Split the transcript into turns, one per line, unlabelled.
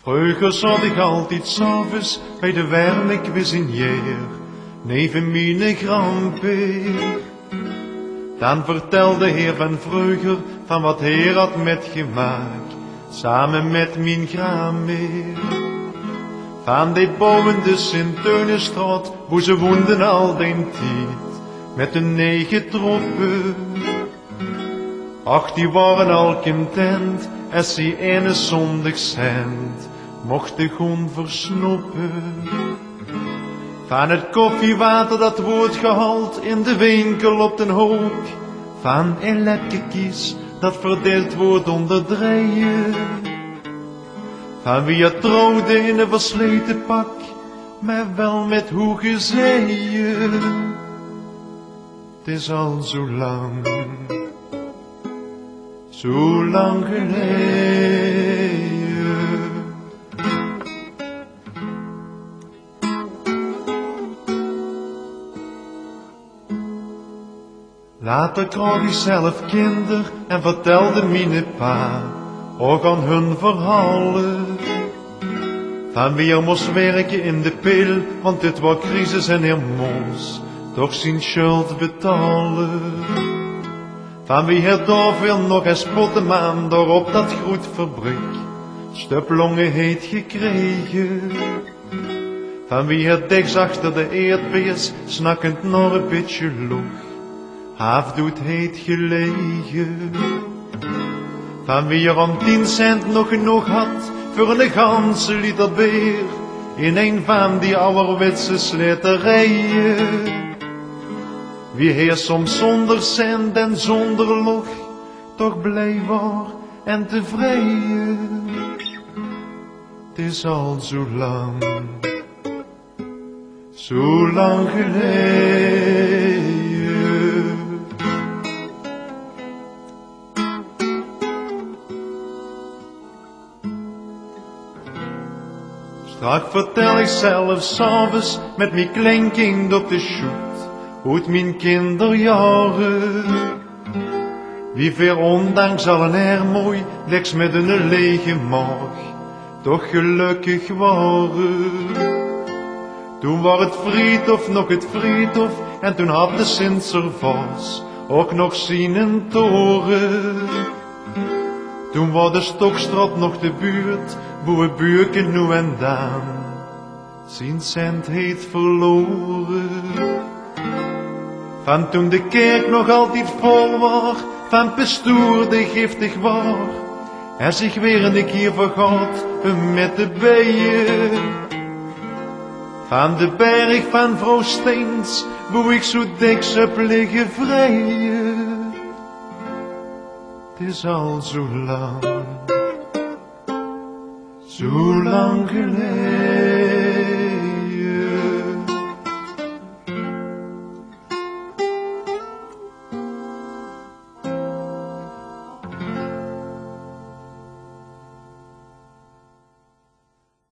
Vroeger zat ik altijd 's avonds bij de werkquiz in Jeer, neven mijn grandpeer. Dan vertelde heer van vroeger van wat heer had metgemaakt, samen met mijn graanmeer. Van dit boven de Sint-Teunenstraat, waar ze woonden al den tijd, met de 9 troepen. Ach, die waren al content, als ze ene zondag cent mochten gewoon versnoppen. Van het koffiewater dat wordt gehaald in de winkel op den hoek, van een lekker kies dat verdeeld wordt onder drieën. Van wie het trouwde in een versleten pak, maar wel met hoge zeeën. Het is al zo lang geleden. Later kreeg ik zelf kinder en vertelde mijn pa ook aan hun verhalen. Van wie er moest werken in de pil, want dit was crisis en er moest toch zijn schuld betalen. Van wie het daarvoor nog eens pottemaan door op dat groetfabriek stuplongen heet gekregen. Van wie het deks achter de eerdbeers snakkend nog een beetje lucht halfdood heet gelegen. Van wie er om 10 cent nog genoeg had voor een ganse liter beer in een van die ouderwetse slijterijen. Wie heer soms zonder cent en zonder loch toch blij was en tevreden. Het is al zo lang geleden. Straks vertel ik zelf 's avonds met mijn kleinkind op de shoot uit mijn kinderjaren. Wie ver ondanks al een mooi leks met een lege maag toch gelukkig waren. Toen was het friedhof nog het friedhof en toen had de Sint-Servaas ook nog zijn toren. Toen was de Stokstraat nog de buurt, boe buurken nu en dan zijn cent heet verloren. Van toen de kerk nog altijd vol was, van pastoor die giftig was, en zich weer een keer vergat met de bijen. Van de berg van vrouw Steens, boe ik zo diks op liggen vrijen. Het is al zo lang geleden.